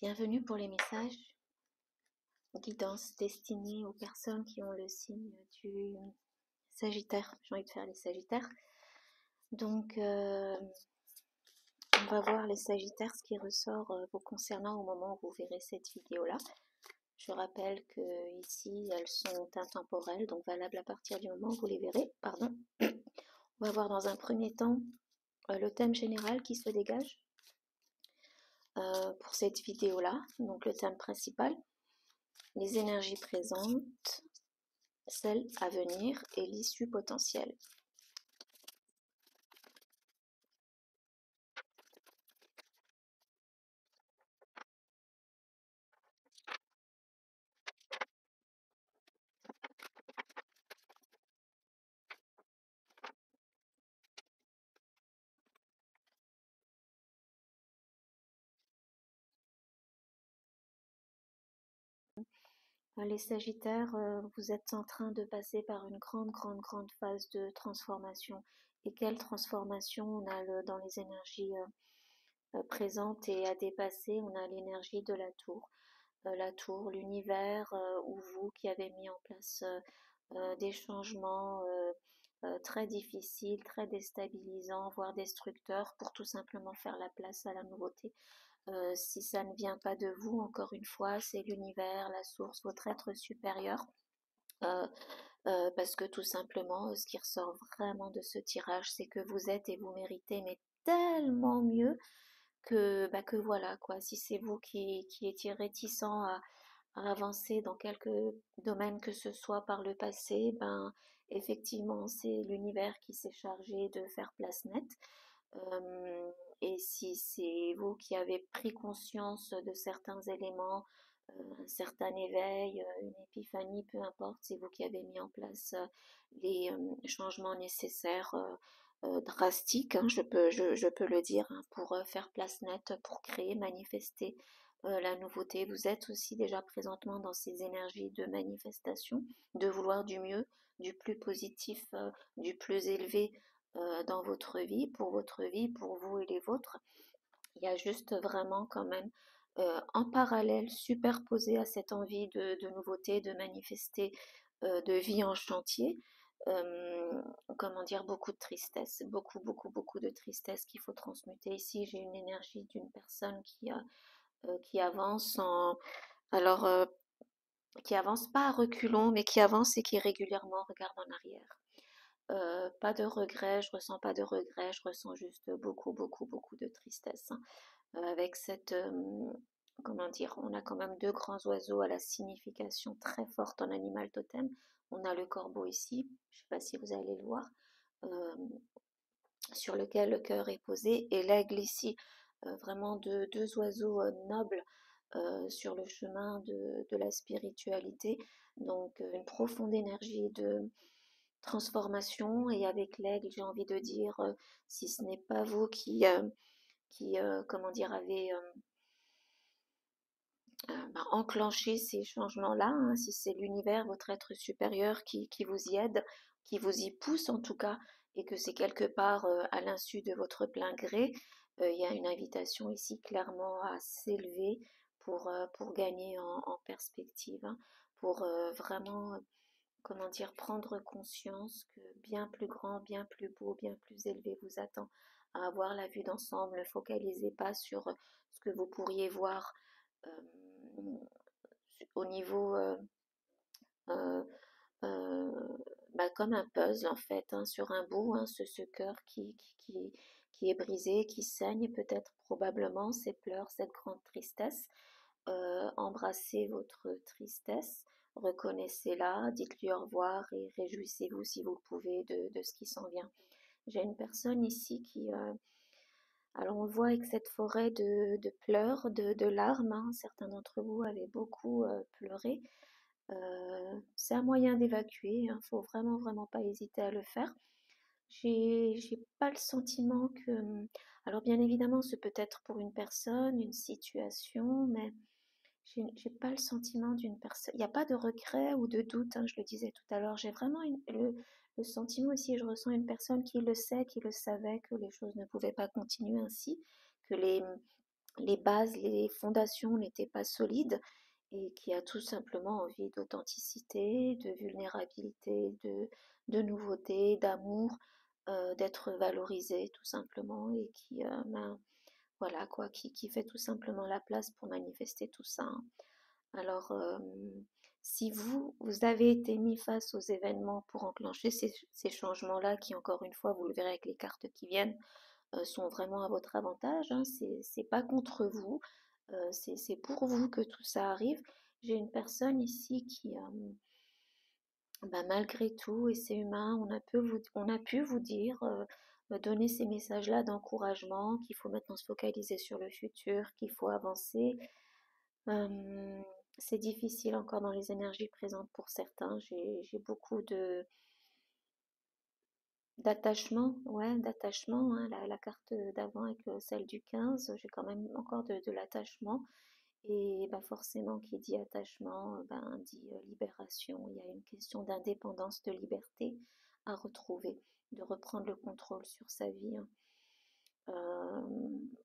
Bienvenue pour les messages guidance destinés aux personnes qui ont le signe du Sagittaire. J'ai envie de faire les Sagittaires. Donc, on va voir les Sagittaires, ce qui ressort vous concernant au moment où vous verrez cette vidéo-là. Je rappelle que ici, elles sont intemporelles, donc valables à partir du moment où vous les verrez. Pardon. On va voir dans un premier temps le thème général qui se dégage pour cette vidéo-là. Donc, le thème principal, les énergies présentes, celle à venir et l'issue potentielle. Les Sagittaires, vous êtes en train de passer par une grande phase de transformation. Et quelle transformation on a dans les énergies présentes et à dépasser? On a l'énergie de la tour, l'univers, ou vous qui avez mis en place des changements très difficiles, très déstabilisants, voire destructeurs, pour tout simplement faire la place à la nouveauté. Si ça ne vient pas de vous, encore une fois, c'est l'univers, la source, votre être supérieur. Euh, parce que tout simplement, ce qui ressort vraiment de ce tirage, c'est que vous êtes et vous méritez, mais tellement mieux que voilà, quoi. Si c'est vous qui étiez réticent à avancer dans quelque domaine que ce soit par le passé, ben effectivement, c'est l'univers qui s'est chargé de faire place nette. Euh, et si c'est vous qui avez pris conscience de certains éléments, un certain éveil, une épiphanie, peu importe, c'est vous qui avez mis en place les changements nécessaires, drastiques, hein, je peux le dire, hein, pour faire place nette, pour créer, manifester la nouveauté. Vous êtes aussi déjà présentement dans ces énergies de manifestation, de vouloir du mieux, du plus positif, du plus élevé dans votre vie, pour vous et les vôtres. Il y a juste vraiment quand même en parallèle, superposé à cette envie de nouveauté, de manifester, de vie en chantier, euh, comment dire, beaucoup de tristesse, beaucoup de tristesse qu'il faut transmuter. Ici, j'ai une énergie d'une personne qui avance alors, qui avance pas à reculons, mais qui avance et qui régulièrement regarde en arrière. Pas de regrets, je ressens pas de regrets, je ressens juste beaucoup de tristesse, hein. Avec cette, comment dire, on a quand même deux grands oiseaux à la signification très forte en animal totem. On a le corbeau ici, je ne sais pas si vous allez le voir, euh, sur lequel le cœur est posé, et l'aigle ici, vraiment deux oiseaux nobles sur le chemin de la spiritualité. Donc une profonde énergie de transformation, et avec l'aigle, j'ai envie de dire, si ce n'est pas vous qui comment dire, avez enclenché ces changements-là, hein, si c'est l'univers, votre être supérieur qui vous y aide, qui vous y pousse en tout cas, et que c'est quelque part à l'insu de votre plein gré, il y a une invitation ici clairement à s'élever pour gagner en perspective, hein, pour vraiment, comment dire, prendre conscience que bien plus grand, bien plus beau, bien plus élevé vous attend, à avoir la vue d'ensemble. Ne focalisez pas sur ce que vous pourriez voir euh, au niveau euh, euh, comme un puzzle en fait, hein, sur un bout, hein, ce cœur qui est brisé, qui saigne peut-être probablement, ces pleurs, cette grande tristesse. Embrassez votre tristesse, reconnaissez-la, dites-lui au revoir et réjouissez-vous si vous le pouvez de ce qui s'en vient. J'ai une personne ici alors on le voit avec cette forêt de pleurs, de larmes, hein. Certains d'entre vous avaient beaucoup pleuré. C'est un moyen d'évacuer, il ne faut vraiment pas hésiter à le faire. J'ai pas le sentiment que... Alors bien évidemment, c'est peut-être pour une personne, une situation, mais j'ai pas le sentiment d'une personne. Il n'y a pas de regret ou de doute, hein, je le disais tout à l'heure. J'ai vraiment le sentiment aussi, je ressens une personne qui le sait, qui le savait, que les choses ne pouvaient pas continuer ainsi, que les bases, les fondations n'étaient pas solides et qui a tout simplement envie d'authenticité, de vulnérabilité, de nouveauté, d'amour, d'être valorisé tout simplement et qui, ben, voilà quoi, qui fait tout simplement la place pour manifester tout ça, hein. Alors, si vous avez été mis face aux événements pour enclencher ces changements-là, qui encore une fois, vous le verrez avec les cartes qui viennent, sont vraiment à votre avantage, hein. C'est pas contre vous, c'est pour vous que tout ça arrive. J'ai une personne ici qui, bah, malgré tout, et c'est humain, on a pu vous dire, me donner ces messages-là d'encouragement, qu'il faut maintenant se focaliser sur le futur, qu'il faut avancer. Euh, c'est difficile encore dans les énergies présentes pour certains. J'ai beaucoup d'attachement, ouais, d'attachement, hein, la carte d'avant avec celle du 15, j'ai quand même encore de l'attachement. Et bah forcément, qui dit attachement, ben, dit libération. Il y a une question d'indépendance, de liberté à retrouver, de reprendre le contrôle sur sa vie, hein.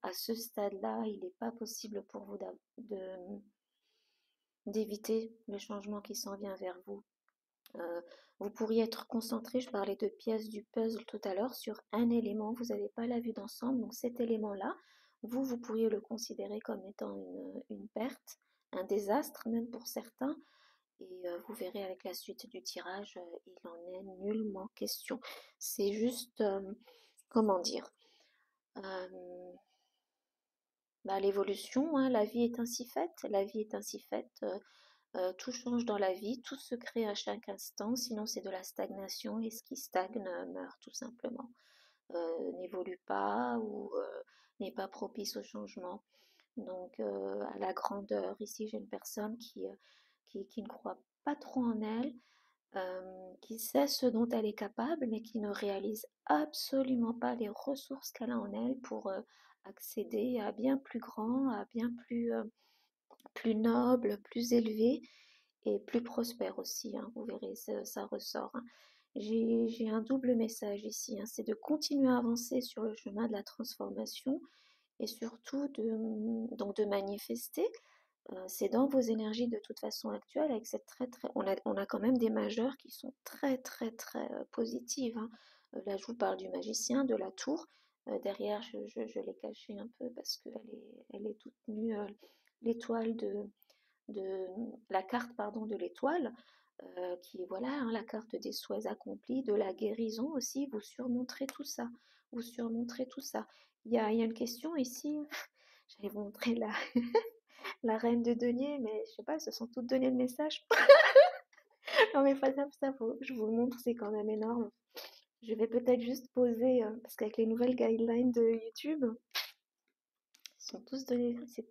À ce stade-là, il n'est pas possible pour vous d'éviter le changement qui s'en vient vers vous. Euh, vous pourriez être concentré, je parlais de pièces du puzzle tout à l'heure, sur un élément, vous n'avez pas la vue d'ensemble, donc cet élément-là, vous pourriez le considérer comme étant une perte, un désastre même pour certains, et vous verrez avec la suite du tirage, il n'en est nullement question. C'est juste, comment dire, euh, bah, l'évolution, hein, la vie est ainsi faite, la vie est ainsi faite. Tout change dans la vie, tout se crée à chaque instant, sinon c'est de la stagnation et ce qui stagne meurt tout simplement, n'évolue pas ou n'est pas propice au changement. Donc à la grandeur, ici j'ai une personne qui ne croit pas trop en elle, qui sait ce dont elle est capable, mais qui ne réalise absolument pas les ressources qu'elle a en elle pour accéder à bien plus grand, à bien plus noble, plus élevé et plus prospère aussi, hein. Vous verrez, ça ressort, hein. J'ai un double message ici, hein, c'est de continuer à avancer sur le chemin de la transformation et surtout donc de manifester. C'est dans vos énergies de toute façon actuelle, avec cette on a quand même des majeurs qui sont très très très positives, hein. Là, je vous parle du magicien, de la tour. Derrière, je l'ai caché un peu parce elle est toute nue. L'étoile de la carte pardon de l'étoile, qui est voilà, hein, la carte des souhaits accomplis, de la guérison aussi. Vous surmonterez tout ça. Vous surmonterez tout ça. Il y a une question ici. J'allais vous montrer la reine de denier, mais je sais pas, elles se sont toutes donné le message. Non mais pas ça, je vous le montre, c'est quand même énorme. Je vais peut-être juste poser, parce qu'avec les nouvelles guidelines de YouTube, ils sont tous donnés, c'est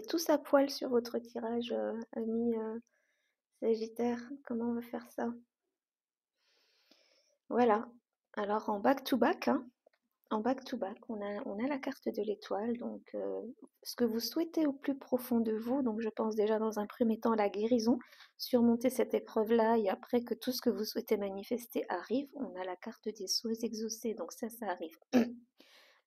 tous à poil sur votre tirage, ami Sagittaire. Comment on va faire ça? Voilà. Alors en back-to-back, hein, en back-to-back, on a la carte de l'étoile, donc ce que vous souhaitez au plus profond de vous, donc je pense déjà dans un premier temps la guérison, surmonter cette épreuve-là, et après que tout ce que vous souhaitez manifester arrive, on a la carte des souhaits exaucés, donc ça arrive.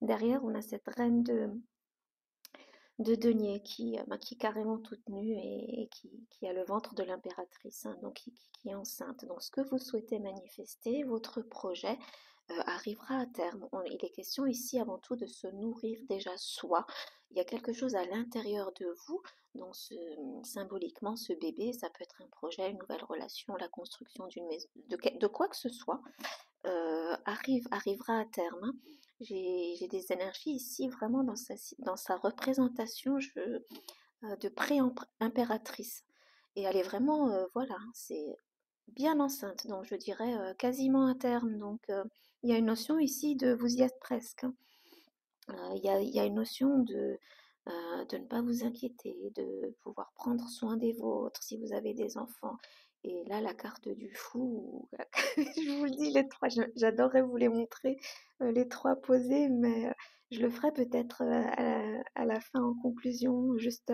Derrière, on a cette reine de denier qui est carrément toute nue et qui a le ventre de l'impératrice, hein, donc qui est enceinte. Donc ce que vous souhaitez manifester, votre projet, arrivera à terme. Il est question ici avant tout de se nourrir déjà soi. Il y a quelque chose à l'intérieur de vous, donc symboliquement ce bébé, ça peut être un projet, une nouvelle relation, la construction d'une maison, de quoi que ce soit, arrivera à terme, hein. J'ai des énergies ici vraiment dans sa représentation de pré-impératrice. Et elle est vraiment, voilà, c'est bien enceinte, donc je dirais quasiment à terme. Donc il y a une notion ici de vous y êtes presque, hein. Il y a une notion de ne pas vous inquiéter, de pouvoir prendre soin des vôtres si vous avez des enfants. Et là, la carte du fou, je vous le dis, les trois, j'adorerais vous les montrer, les trois posés, mais je le ferai peut-être à la fin en conclusion, juste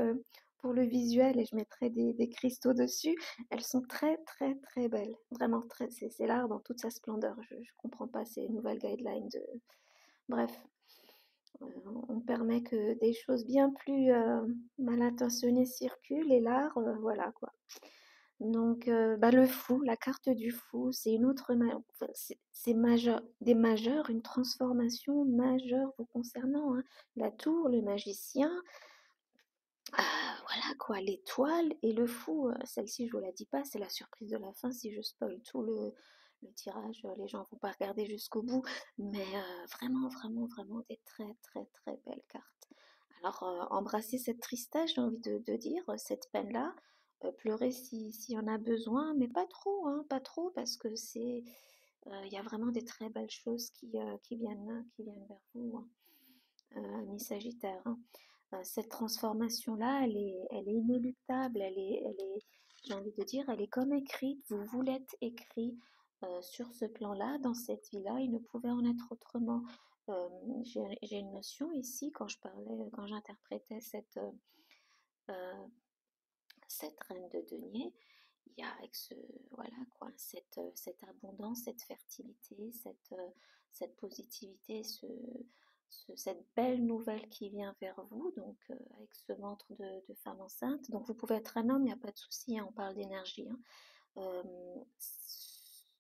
pour le visuel, et je mettrai des cristaux dessus. Elles sont très, très, très belles. Vraiment, c'est l'art dans toute sa splendeur. Je comprends pas ces nouvelles guidelines de... Bref. On permet que des choses bien plus mal intentionnées circulent et l'art, voilà quoi. Donc, bah, le fou, la carte du fou, c'est une autre, enfin, c'est majeur, des majeurs, une transformation majeure vous concernant, hein. La tour, le magicien, voilà quoi, l'étoile et le fou. Celle-ci, je vous la dis pas, c'est la surprise de la fin. Si je spoil tout le tirage, les gens vont pas regarder jusqu'au bout. Mais vraiment, vraiment, vraiment des très, très, très belles cartes. Alors, embrasser cette tristesse, j'ai envie de dire, cette peine-là, pleurer s'il y en a besoin, mais pas trop, hein, pas trop, parce que il y a vraiment des très belles choses qui viennent vers vous, hein, mi-Sagittaire, hein. Cette transformation-là, elle est inéluctable, j'ai envie de dire, elle est comme écrite, vous l'êtes écrit sur ce plan-là, dans cette vie-là, il ne pouvait en être autrement. Euh, j'ai une notion ici, quand j'interprétais euh, cette reine de denier, il y a avec voilà quoi, cette abondance, cette fertilité, cette positivité, cette belle nouvelle qui vient vers vous, donc avec ce ventre de femme enceinte. Donc vous pouvez être un homme, il n'y a pas de souci, hein, on parle d'énergie, hein. Euh,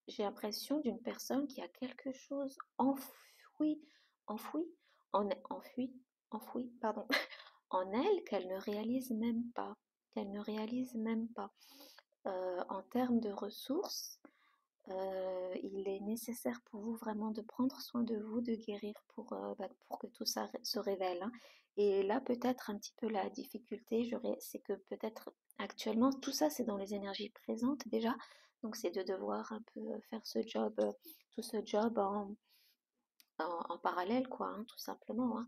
j'ai l'impression d'une personne qui a quelque chose enfoui, enfoui, enfui, enfoui, pardon, en elle qu'elle ne réalise même pas, qu'elle ne réalise même pas. En termes de ressources, il est nécessaire pour vous vraiment de prendre soin de vous, de guérir pour que tout ça se révèle, hein. Et là, peut-être un petit peu la difficulté, c'est que peut-être actuellement, tout ça, c'est dans les énergies présentes déjà. Donc, c'est de devoir un peu faire tout ce job en parallèle, quoi, hein, tout simplement, hein.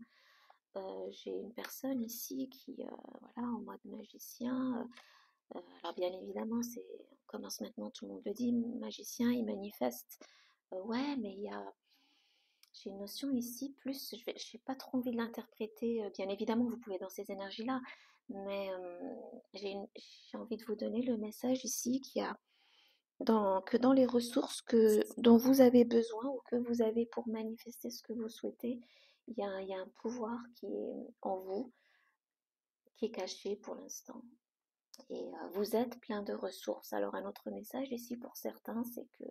J'ai une personne ici qui, voilà, en mode magicien. Alors bien évidemment, on commence maintenant, tout le monde le dit, magicien, il manifeste. Ouais, mais j'ai une notion ici, plus, je n'ai pas trop envie de l'interpréter. Bien évidemment, vous pouvez dans ces énergies-là, mais j'ai envie de vous donner le message ici que dans les ressources dont vous avez besoin ou que vous avez pour manifester ce que vous souhaitez, il y a un pouvoir qui est en vous, qui est caché pour l'instant. Et vous êtes plein de ressources. Alors un autre message ici pour certains, c'est que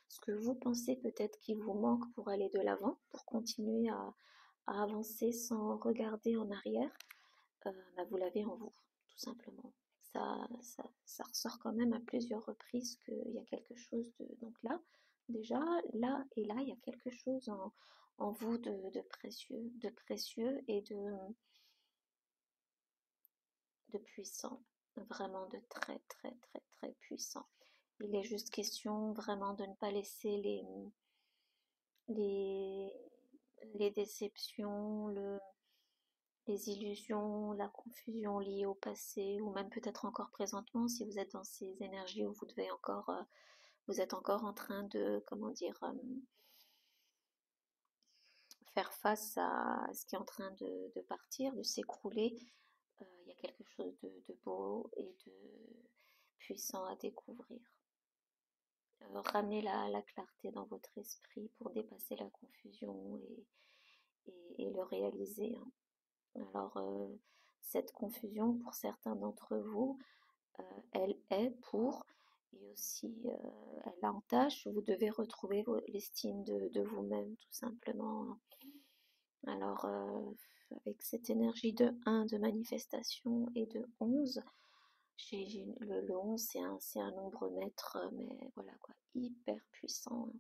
ce que vous pensez peut-être qu'il vous manque pour aller de l'avant, pour continuer à avancer sans regarder en arrière, bah, vous l'avez en vous, tout simplement. Ça ressort quand même à plusieurs reprises qu'il y a quelque chose de... Donc là, déjà, là et là, il y a quelque chose en vous de précieux et de puissant, vraiment de très très très très puissant. Il est juste question vraiment de ne pas laisser les, les déceptions, les illusions, la confusion liée au passé, ou même peut-être encore présentement, si vous êtes dans ces énergies où vous êtes encore en train de, comment dire, faire face à ce qui est en train de partir, de s'écrouler. Il y a quelque chose de beau et de puissant à découvrir. Ramener la clarté dans votre esprit pour dépasser la confusion et le réaliser, hein. Alors, cette confusion, pour certains d'entre vous, elle est pour, et aussi elle a en tâche, vous devez retrouver l'estime de vous-même, tout simplement, hein. Alors, avec cette énergie de 1 de manifestation et de 11, le 11, c'est un nombre maître, mais voilà quoi, hyper puissant, hein,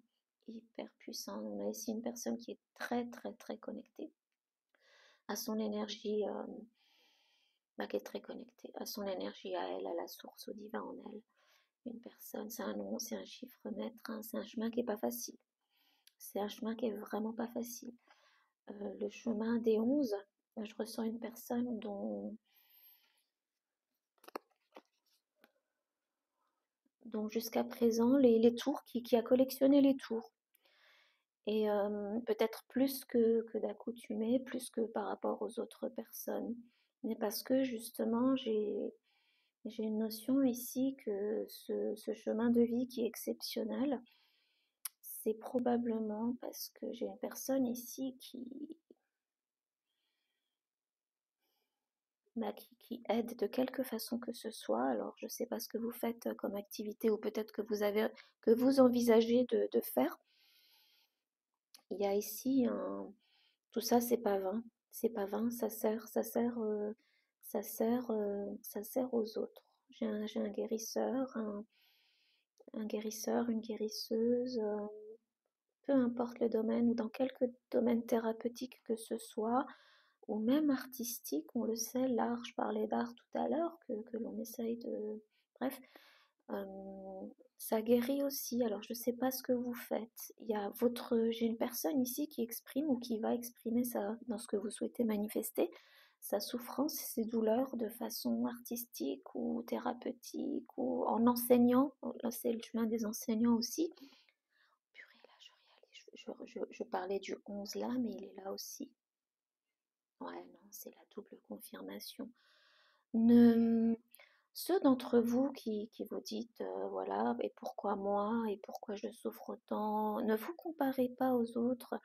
hyper puissant. On a ici une personne qui est très très très connectée à son énergie, bah, qui est très connectée à son énergie, à elle, à la source, au divin en elle. Une personne, c'est un nom, c'est un chiffre maître, hein, c'est un chemin qui est pas facile. C'est un chemin qui est vraiment pas facile. Le chemin des 11, je ressens une personne dont jusqu'à présent, les tours, qui a collectionné les tours. Et peut-être plus que d'accoutumée, plus que par rapport aux autres personnes. Mais parce que justement, j'ai une notion ici que ce chemin de vie qui est exceptionnel, c'est probablement parce que j'ai une personne ici qui aide de quelque façon que ce soit. Alors, je ne sais pas ce que vous faites comme activité ou peut-être que vous envisagez de faire. Il y a ici un, tout ça, c'est pas vain. C'est pas vain, ça sert aux autres. J'ai un guérisseur, une guérisseuse, peu importe le domaine ou dans quelque domaine thérapeutique que ce soit, ou même artistique, on le sait, l'art, je parlais d'art tout à l'heure, que l'on essaye de... Bref, ça guérit aussi. Alors, je ne sais pas ce que vous faites. J'ai une personne ici qui exprime ou qui va exprimer ça dans ce que vous souhaitez manifester, sa souffrance, ses douleurs de façon artistique ou thérapeutique ou en enseignant. Là, c'est le chemin des enseignants aussi. Purée, là, je parlais du 11 là, mais il est là aussi. Ouais, non, c'est la double confirmation. Ne, Ceux d'entre vous qui vous dites, voilà, et pourquoi moi, et pourquoi je souffre autant, ne vous comparez pas aux autres.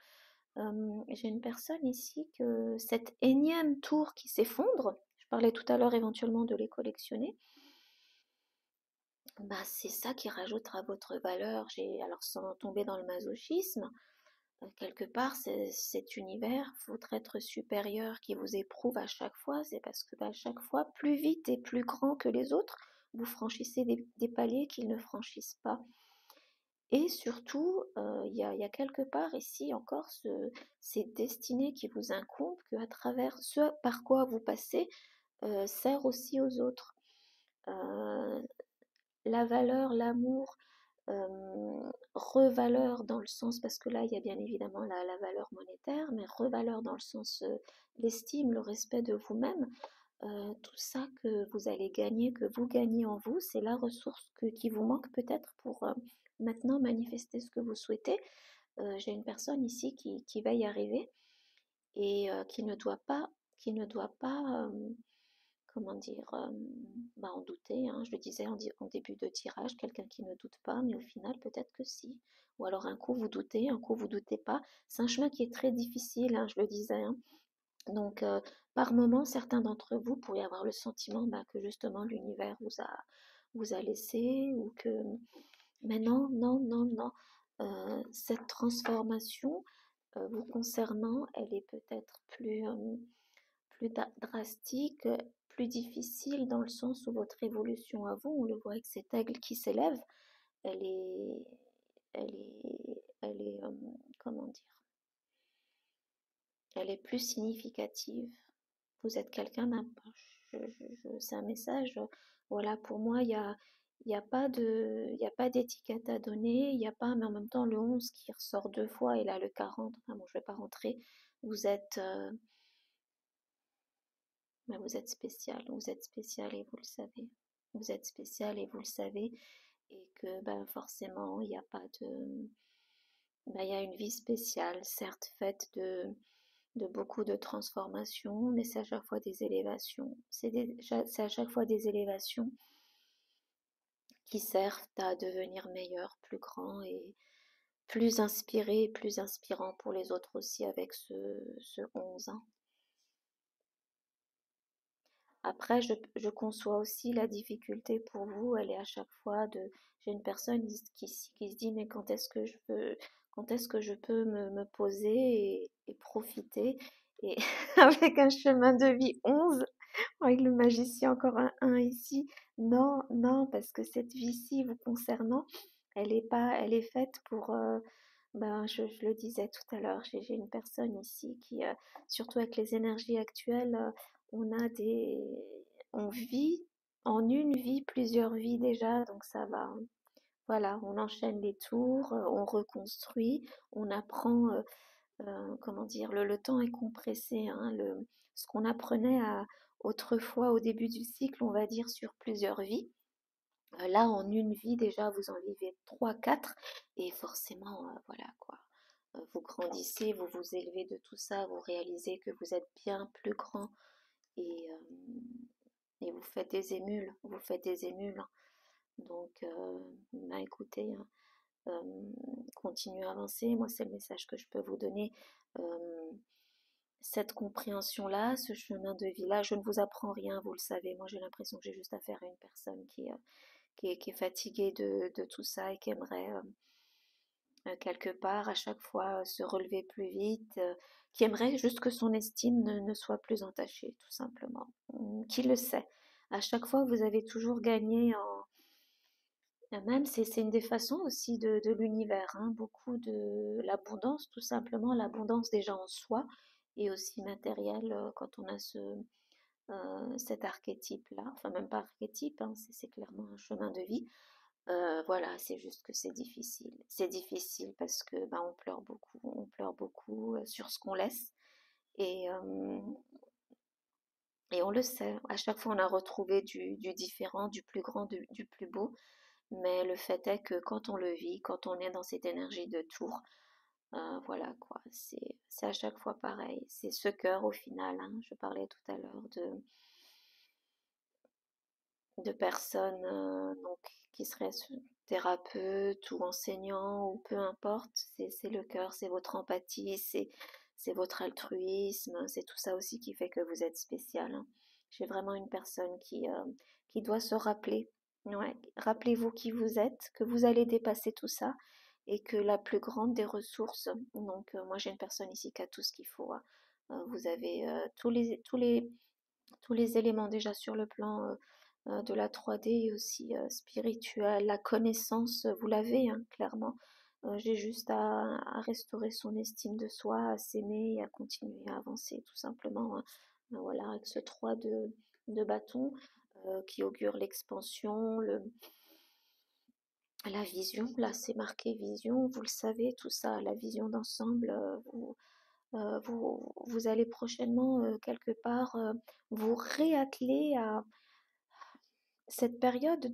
J'ai une personne ici que cette énième tour qui s'effondre, je parlais tout à l'heure éventuellement de les collectionner, bah c'est ça qui rajoutera votre valeur. Alors sans tomber dans le masochisme, quelque part, cet univers, votre être supérieur qui vous éprouve à chaque fois, c'est parce que à chaque fois, plus vite et plus grand que les autres, vous franchissez des paliers qu'ils ne franchissent pas. Et surtout, il y a quelque part ici encore ces destinées qui vous incombent, qu'à travers ce par quoi vous passez, sert aussi aux autres. Euh, la valeur, l'amour, revaleur dans le sens, parce que là il y a bien évidemment la valeur monétaire, mais revaleur dans le sens l'estime, le respect de vous-même, tout ça que vous allez gagner, que vous gagnez en vous, c'est la ressource qui vous manque peut-être pour maintenant manifester ce que vous souhaitez. J'ai une personne ici qui va y arriver et qui ne doit pas comment dire, bah, en douter, hein. Je le disais en début de tirage, quelqu'un qui ne doute pas, mais au final, peut-être que si. Ou alors un coup vous doutez, un coup vous doutez pas. C'est un chemin qui est très difficile, hein, je le disais, hein. Donc, par moment, certains d'entre vous pourraient avoir le sentiment bah, que justement l'univers vous a laissé ou que... Mais non, non, non, non. Cette transformation vous concernant, elle est peut-être plus drastique, plus difficile dans le sens où votre évolution à vous, on le voit avec cet aigle qui s'élève, elle est, comment dire, elle est plus significative. Vous êtes quelqu'un d'un, c'est un message, voilà, pour moi, il y a pas d'étiquette à donner, il n'y a pas, mais en même temps, le 11 qui ressort deux fois et là le 40, enfin bon, je vais pas rentrer, vous êtes, mais vous êtes spécial et vous le savez. Vous êtes spécial et vous le savez. Et que ben, forcément, il n'y a pas de... Ben, il y a une vie spéciale, certes faite de beaucoup de transformations, mais c'est à chaque fois des élévations. C'est à chaque fois des élévations qui servent à devenir meilleur, plus grand et plus inspiré, plus inspirant pour les autres aussi avec ce 11, hein. Après, je conçois aussi la difficulté pour vous, elle est à chaque fois de... J'ai une personne qui se dit, mais quand est-ce que je peux me poser et profiter et avec un chemin de vie 11, avec le magicien encore un ici. Non, non, parce que cette vie-ci vous concernant, elle est pas, elle est faite pour, ben, je le disais tout à l'heure, j'ai une personne ici qui, surtout avec les énergies actuelles, on a des, on vit en une vie plusieurs vies déjà, donc ça va, hein. Voilà, on enchaîne les tours, on reconstruit, on apprend, comment dire, le temps est compressé, hein, ce qu'on apprenait autrefois au début du cycle, on va dire sur plusieurs vies. Là, en une vie, déjà, vous en vivez trois, quatre, et forcément, voilà quoi. Vous grandissez, vous vous élevez de tout ça, vous réalisez que vous êtes bien plus grand et, vous faites des émules, vous faites des émules, hein. Donc, bah, écoutez, hein, continuez à avancer. Moi, c'est le message que je peux vous donner. Euh, cette compréhension-là, ce chemin de vie-là. Je ne vous apprends rien, vous le savez. Moi, j'ai l'impression que j'ai juste affaire à une personne qui est fatiguée de tout ça et qui aimerait quelque part à chaque fois se relever plus vite, qui aimerait juste que son estime ne soit plus entachée, tout simplement. Qui le sait. À chaque fois, vous avez toujours gagné en... Même, c'est une des façons aussi de l'univers, hein. Beaucoup de l'abondance, tout simplement, l'abondance déjà en soi et aussi matérielle quand on a cet archétype-là. Enfin, même pas archétype, hein, c'est clairement un chemin de vie. Voilà, c'est juste que c'est difficile. C'est difficile parce que ben, on pleure beaucoup sur ce qu'on laisse. Et, euh, et on le sait, à chaque fois on a retrouvé du différent, du plus grand, du plus beau. Mais le fait est que quand on le vit, quand on est dans cette énergie de tour, voilà quoi, c'est à chaque fois pareil. C'est ce cœur au final, hein. Je parlais tout à l'heure de personnes donc, qui seraient thérapeutes ou enseignants ou peu importe, c'est le cœur, c'est votre empathie, c'est votre altruisme, c'est tout ça aussi qui fait que vous êtes spécial, hein. J'ai vraiment une personne qui doit se rappeler. Ouais, rappelez-vous qui vous êtes, que vous allez dépasser tout ça et que la plus grande des ressources, donc moi j'ai une personne ici qui a tout ce qu'il faut, hein. Vous avez tous les éléments déjà sur le plan de la 3D et aussi spirituel, la connaissance, vous l'avez hein, clairement. J'ai juste à restaurer son estime de soi, à s'aimer et à continuer à avancer tout simplement, hein. Voilà, avec ce 3 de bâton qui augure l'expansion, la vision, là c'est marqué vision, vous le savez, tout ça, la vision d'ensemble, vous allez prochainement quelque part vous réatteler à cette période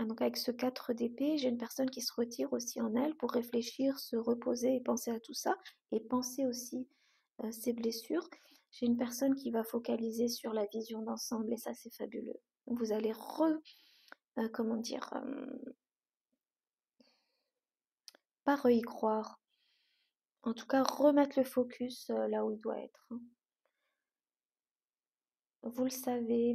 donc avec ce 4 d'épée, j'ai une personne qui se retire aussi en elle pour réfléchir, se reposer et penser à tout ça, et penser aussi ses blessures. J'ai une personne qui va focaliser sur la vision d'ensemble, et ça c'est fabuleux. Vous allez comment dire, pas y croire, en tout cas remettre le focus là où il doit être, hein. Vous le savez,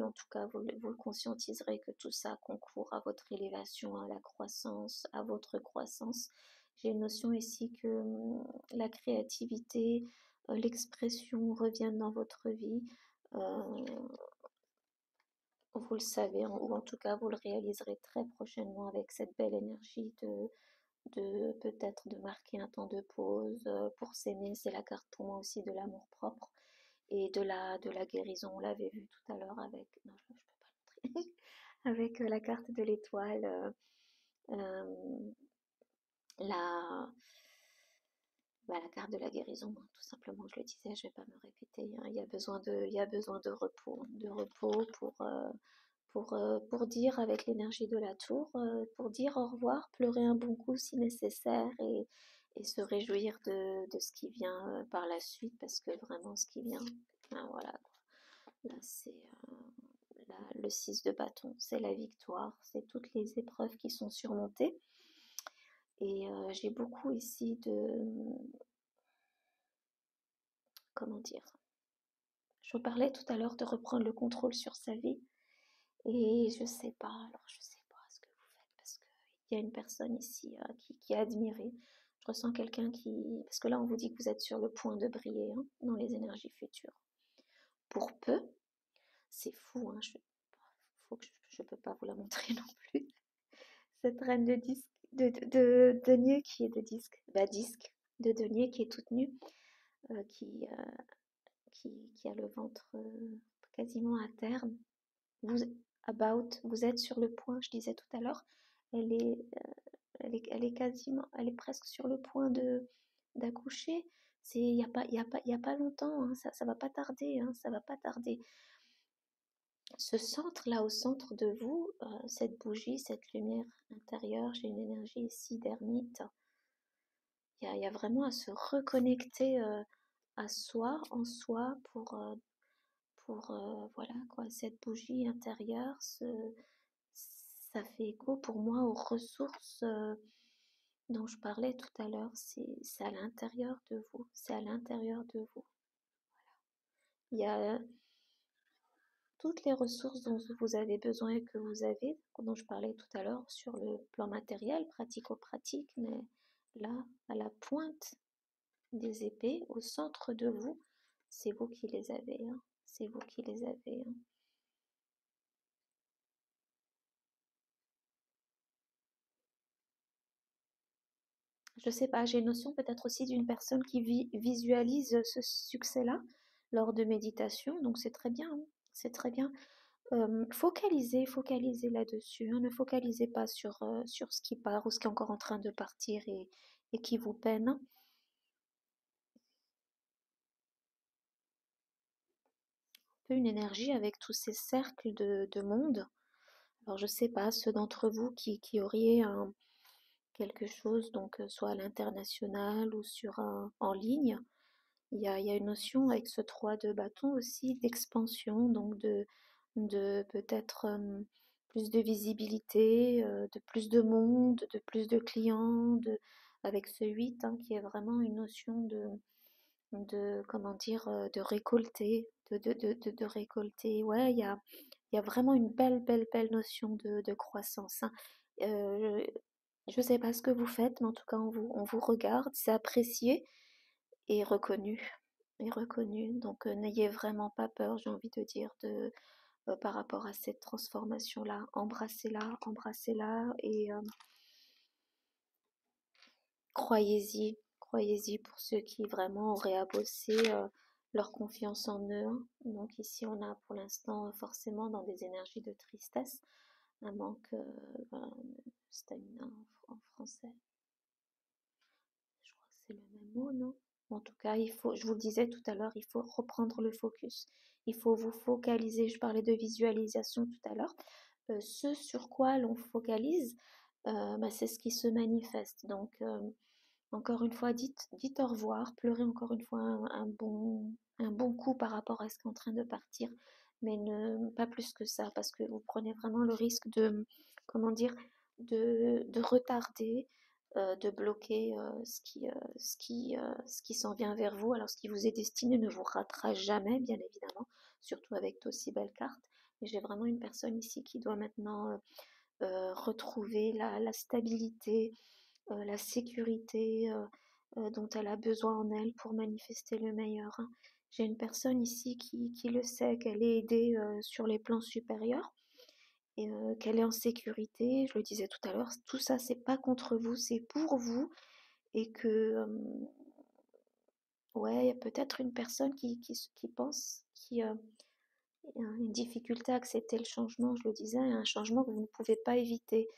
en tout cas, vous le conscientiserez que tout ça concourt à votre élévation, à la croissance, à votre croissance. J'ai une notion ici que la créativité, l'expression reviennent dans votre vie. Euh, vous le savez, ou en tout cas, vous le réaliserez très prochainement avec cette belle énergie de peut-être de marquer un temps de pause pour s'aimer. C'est la carte pour moi aussi de l'amour propre et de la guérison. On l'avait vu tout à l'heure avec, non, je peux pas le montrer, avec la carte de l'étoile, euh, la, la carte de la guérison, hein, tout simplement, je le disais, je vais pas me répéter, hein. Il y a besoin de repos pour dire avec l'énergie de la tour, pour dire au revoir, pleurer un bon coup si nécessaire et se réjouir de ce qui vient par la suite, parce que vraiment ce qui vient, ben voilà, là c'est le 6 de bâton, c'est la victoire, c'est toutes les épreuves qui sont surmontées. Et j'ai beaucoup ici comment dire, je vous parlais tout à l'heure de reprendre le contrôle sur sa vie. Et je sais pas, alors je sais pas ce que vous faites parce qu'il y a une personne ici qui est admirée. Je ressens quelqu'un qui... Parce que là, on vous dit que vous êtes sur le point de briller hein, dans les énergies futures. Pour peu, c'est fou, hein, je peux pas vous la montrer non plus. Cette reine de disque, de denier qui est de disque, bah disque, de denier qui est toute nue, euh, qui, euh, qui a le ventre quasiment à terme. Vous, vous êtes sur le point, je disais tout à l'heure, elle est, elle est quasiment, elle est presque sur le point d'accoucher. Il y a pas longtemps, hein, ça va pas tarder, hein, ça va pas tarder. Ce centre là, au centre de vous, cette bougie, cette lumière intérieure, j'ai une énergie ici d'ermite. Il y a vraiment à se reconnecter à soi, en soi, pour voilà quoi, cette bougie intérieure, ça fait écho pour moi aux ressources dont je parlais tout à l'heure, c'est à l'intérieur de vous, c'est à l'intérieur de vous. Il y a toutes les ressources dont vous avez besoin et que vous avez, dont je parlais tout à l'heure sur le plan matériel, pratico-pratique, mais là, à la pointe des épées, au centre de vous, c'est vous qui les avez, hein. C'est vous qui les avez, hein. Je sais pas, j'ai une notion peut-être aussi d'une personne qui visualise ce succès-là lors de méditation, donc c'est très bien, hein. C'est très bien. Focalisez là-dessus, hein. Ne focalisez pas sur ce qui part ou ce qui est encore en train de partir et qui vous peine, hein. Un peu une énergie avec tous ces cercles de monde. Alors je sais pas, ceux d'entre vous qui auriez quelque chose, donc soit à l'international ou en ligne, il y a une notion avec ce 3 de bâton aussi d'expansion, donc de peut-être plus de visibilité, de plus de monde, de plus de clients, avec ce 8 hein, qui est vraiment une notion comment dire, de récolter, de récolter. Ouais, il y a vraiment une belle, belle, belle notion de croissance, hein. Euh, je ne sais pas ce que vous faites, mais en tout cas, on vous regarde, c'est apprécié et reconnu. Et reconnu. Donc, n'ayez vraiment pas peur, j'ai envie de dire, par rapport à cette transformation-là. Embrassez-la, embrassez-la et croyez-y. Croyez-y pour ceux qui vraiment auraient à bosser leur confiance en eux, hein. Donc, ici, on a pour l'instant forcément dans des énergies de tristesse un manque voilà, de stamina en français. Je crois que c'est le même mot, non? En tout cas, je vous le disais tout à l'heure, il faut reprendre le focus. Il faut vous focaliser. Je parlais de visualisation tout à l'heure. Ce sur quoi l'on focalise, bah, c'est ce qui se manifeste. Donc, encore une fois, dites au revoir, pleurez encore une fois un bon coup par rapport à ce qui est en train de partir, mais pas plus que ça, parce que vous prenez vraiment le risque comment dire, de retarder, de bloquer ce qui s'en vient vers vous. Alors, ce qui vous est destiné ne vous ratera jamais, bien évidemment, surtout avec d'aussi belles cartes. Mais j'ai vraiment une personne ici qui doit maintenant retrouver la stabilité, la sécurité dont elle a besoin en elle pour manifester le meilleur, hein. J'ai une personne ici qui le sait, qu'elle est aidée sur les plans supérieurs et qu'elle est en sécurité. Je le disais tout à l'heure, tout ça, c'est pas contre vous, c'est pour vous et que, ouais, il y a peut-être une personne qui pense, qui a une difficulté à accepter le changement, je le disais, un changement que vous ne pouvez pas éviter.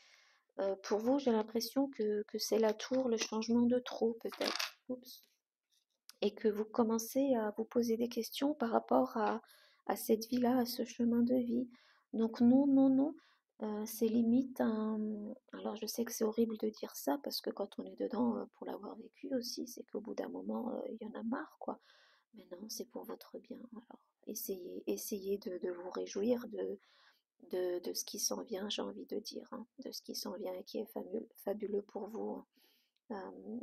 Pour vous, j'ai l'impression que c'est la tour, le changement de trop peut-être. Oups. Et que vous commencez à vous poser des questions par rapport à cette vie-là, à ce chemin de vie. Donc non, non, non, c'est limite un... Alors je sais que c'est horrible de dire ça parce que quand on est dedans, pour l'avoir vécu aussi, c'est qu'au bout d'un moment, il y en a marre, quoi. Mais non, c'est pour votre bien. Alors essayez de vous réjouir de ce qui s'en vient, j'ai envie de dire, hein, de ce qui s'en vient et qui est fabuleux, fabuleux pour vous,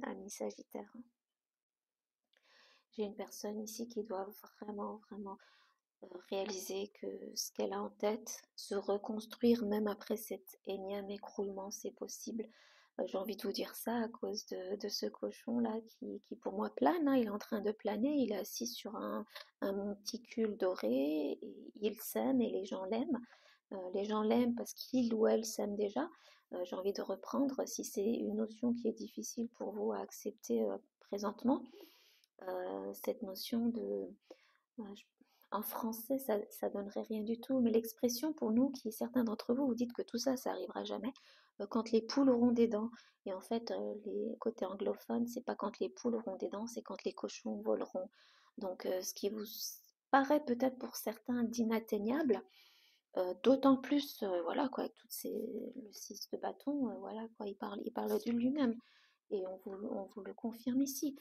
amis Sagittaire. J'ai une personne ici qui doit vraiment, vraiment réaliser que ce qu'elle a en tête, se reconstruire même après cet énième écroulement, c'est possible. J'ai envie de vous dire ça à cause de ce cochon-là qui pour moi plane, hein. Il est en train de planer, il est assis sur un monticule doré, et il s'aime et les gens l'aiment. Les gens l'aiment parce qu'il ou elle s'aime déjà. J'ai envie de reprendre, si c'est une notion qui est difficile pour vous à accepter présentement, cette notion je- en français, ça donnerait rien du tout, mais l'expression pour nous, qui certains d'entre vous, vous dites que tout ça, ça arrivera jamais, quand les poules auront des dents. Et en fait, les côtés anglophones, c'est pas quand les poules auront des dents, c'est quand les cochons voleront. Donc, ce qui vous paraît peut-être pour certains d'inatteignable, d'autant plus, voilà quoi, avec le 6 de bâton, voilà quoi, il parle de lui-même. Et on vous le confirme ici.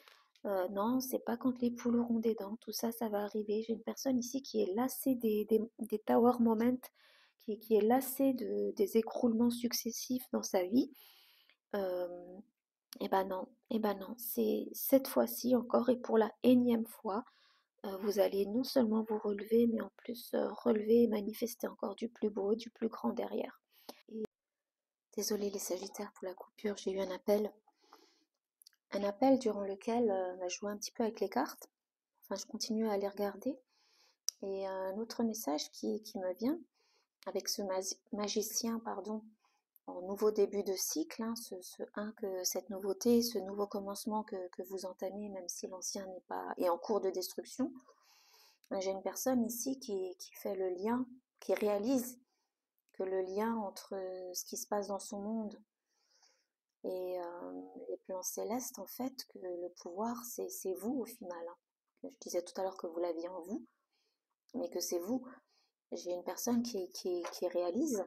Non, c'est pas quand les poules auront des dents, tout ça, ça va arriver. J'ai une personne ici qui est lassée des tower moments, qui est lassée des écroulements successifs dans sa vie. Euh, Eh ben non, c'est cette fois-ci encore et pour la énième fois, vous allez non seulement vous relever, mais en plus relever et manifester encore du plus beau, du plus grand derrière. Et désolée les Sagittaires pour la coupure, j'ai eu un appel durant lequel on a joué un petit peu avec les cartes. Enfin, je continue à les regarder. Et un autre message qui me vient avec ce magicien, pardon, en nouveau début de cycle, hein, cette nouveauté, ce nouveau commencement que vous entamez, même si l'ancien n'est pas est en cours de destruction. J'ai une personne ici qui fait le lien, qui réalise que le lien entre ce qui se passe dans son monde et les plans célestes, en fait, que le pouvoir, c'est vous au final, hein. Je disais tout à l'heure que vous l'aviez en vous, mais que c'est vous. J'ai une personne qui réalise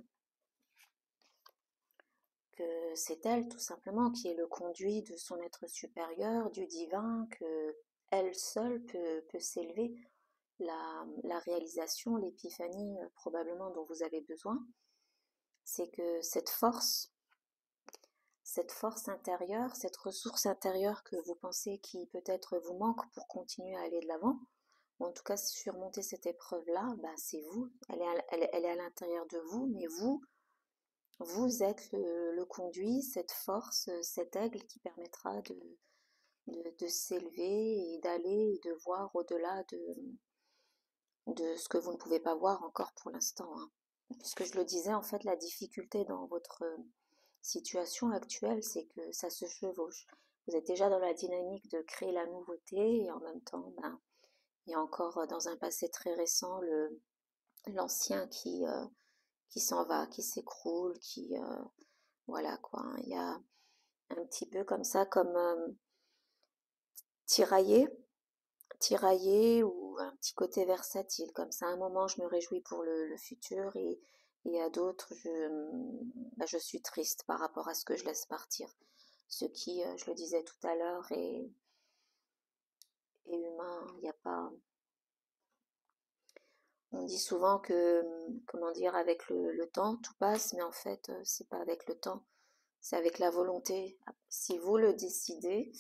que c'est elle tout simplement qui est le conduit de son être supérieur, du divin, que elle seule peut s'élever. La réalisation, l'épiphanie probablement dont vous avez besoin, c'est que cette force intérieure, cette ressource intérieure que vous pensez qui peut-être vous manque pour continuer à aller de l'avant, ou en tout cas surmonter cette épreuve-là, bah, c'est vous, elle est à l'intérieur de vous, mais vous êtes le conduit, cette force, cet aigle qui permettra de s'élever et d'aller et de voir au-delà de ce que vous ne pouvez pas voir encore pour l'instant, hein. Puisque je le disais, en fait, la difficulté dans votre situation actuelle, c'est que ça se chevauche. Vous êtes déjà dans la dynamique de créer la nouveauté et en même temps, ben, il y a encore dans un passé très récent l'ancien qui s'en va, qui s'écroule, voilà quoi, hein. Il y a un petit peu comme ça, comme tiraillé, tiraillé ou un petit côté versatile. Comme ça, à un moment, je me réjouis pour le futur et à d'autres, bah, je suis triste par rapport à ce que je laisse partir. Ce qui, je le disais tout à l'heure, est humain. Il n'y a pas. On dit souvent que, comment dire, avec le temps, tout passe, mais en fait, c'est pas avec le temps, c'est avec la volonté. Si vous le décidez,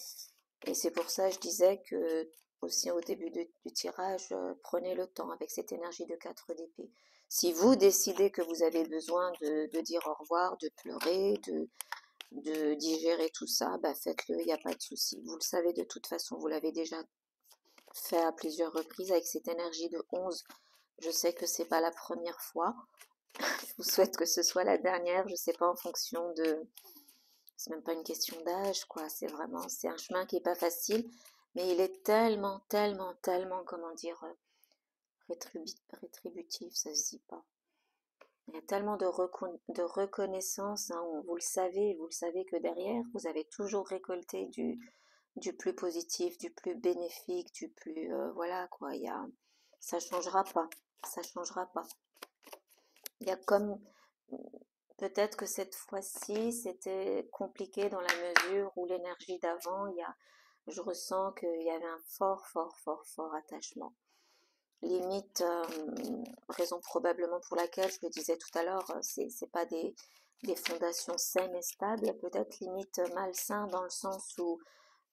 et c'est pour ça que je disais que aussi au début du tirage, prenez le temps avec cette énergie de 4 d'épée. Si vous décidez que vous avez besoin de dire au revoir, de pleurer, de digérer tout ça, bah faites-le, il n'y a pas de souci. Vous le savez de toute façon, vous l'avez déjà fait à plusieurs reprises avec cette énergie de 11. Je sais que c'est pas la première fois. Je vous souhaite que ce soit la dernière, je sais pas en fonction de, c'est même pas une question d'âge, quoi. C'est vraiment, c'est un chemin qui est pas facile, mais il est tellement, tellement, tellement, comment dire, rétributif, ça se dit pas. Il y a tellement de reconnaissance, hein, vous le savez que derrière, vous avez toujours récolté du plus positif, du plus bénéfique, du plus, voilà, quoi. Ça changera pas, ça changera pas. Il y a comme, peut-être que cette fois-ci, c'était compliqué dans la mesure où l'énergie d'avant, je ressens qu'il y avait un fort, fort, fort, fort attachement. Limite, raison probablement pour laquelle, je le disais tout à l'heure, c'est pas des fondations saines et stables, peut-être limite malsain dans le sens où,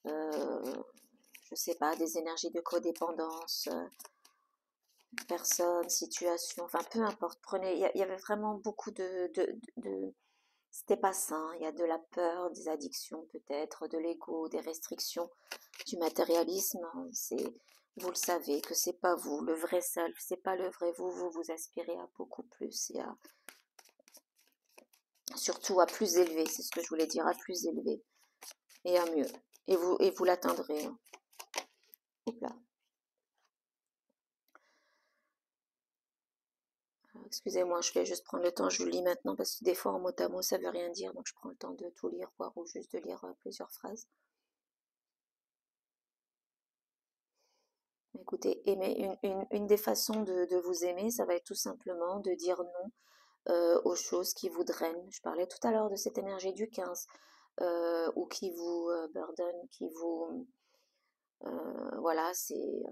je sais pas, des énergies de codépendance, personne, situation, enfin peu importe, il y avait vraiment beaucoup c'était pas sain, il y a de la peur, des addictions peut-être, de l'ego, des restrictions, du matérialisme, hein. Vous le savez que c'est pas vous, le vrai self, c'est pas le vrai vous, vous aspirez à beaucoup plus et surtout à plus élevé, c'est ce que je voulais dire, à plus élevé et à mieux. Et vous l'atteindrez, hein. Hop là. Excusez-moi, je vais juste prendre le temps, je le lis maintenant parce que des fois en mot à mot ça veut rien dire, donc je prends le temps de tout lire, voire ou juste de lire plusieurs phrases. Écoutez, aimer, une des façons de vous aimer, ça va être tout simplement de dire non aux choses qui vous drainent. Je parlais tout à l'heure de cette énergie du 15, ou qui vous burden, voilà, c'est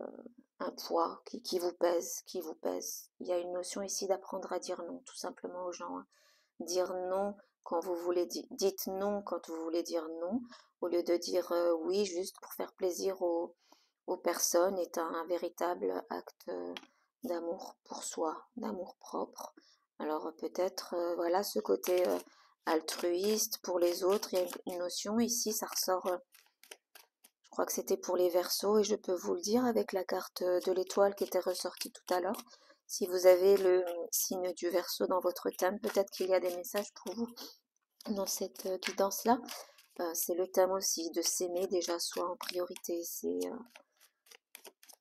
un poids qui vous pèse, qui vous pèse. Il y a une notion ici d'apprendre à dire non, tout simplement aux gens, hein. Dire non quand vous voulez dites non quand vous voulez dire non, au lieu de dire oui juste pour faire plaisir aux personnes, est un véritable acte d'amour pour soi, d'amour propre. Alors peut-être voilà ce côté altruiste pour les autres. Il y a une notion ici, ça ressort. Je crois que c'était pour les Verseaux et je peux vous le dire avec la carte de l'étoile qui était ressortie tout à l'heure. Si vous avez le signe du Verseau dans votre thème, peut-être qu'il y a des messages pour vous dans cette guidance-là. C'est le thème aussi de s'aimer déjà soi en priorité.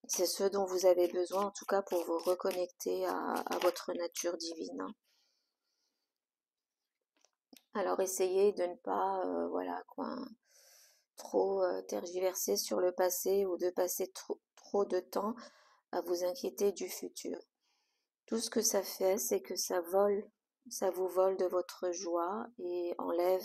C'est ce dont vous avez besoin en tout cas pour vous reconnecter à votre nature divine, hein. Alors essayez de ne pas voilà quoi, trop tergiverser sur le passé ou de passer trop de temps à vous inquiéter du futur. Tout ce que ça fait, c'est que ça vous vole de votre joie et enlève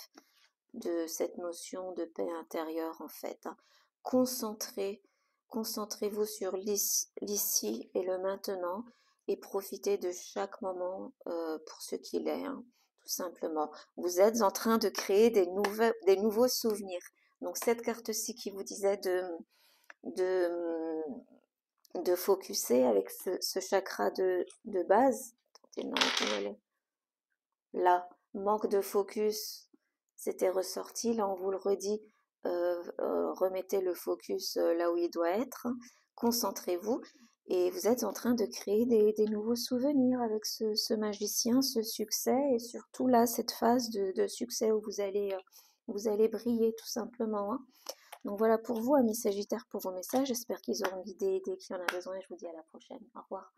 de cette notion de paix intérieure en fait, hein. Concentrez, Concentrez-vous sur l'ici et le maintenant et profitez de chaque moment pour ce qu'il est, hein, tout simplement. Vous êtes en train de créer des nouveaux souvenirs. Donc cette carte-ci qui vous disait de, de focuser avec ce chakra de base. Attendez, non, où elle est? Là, manque de focus, c'était ressorti. Là, on vous le redit, remettez le focus là où il doit être. Concentrez-vous. Et vous êtes en train de créer des nouveaux souvenirs avec ce magicien, ce succès, et surtout là, cette phase de succès où vous allez briller tout simplement, hein. Donc voilà pour vous, amis Sagittaires, pour vos messages. J'espère qu'ils auront guidé, aidé qui en a besoin et je vous dis à la prochaine. Au revoir.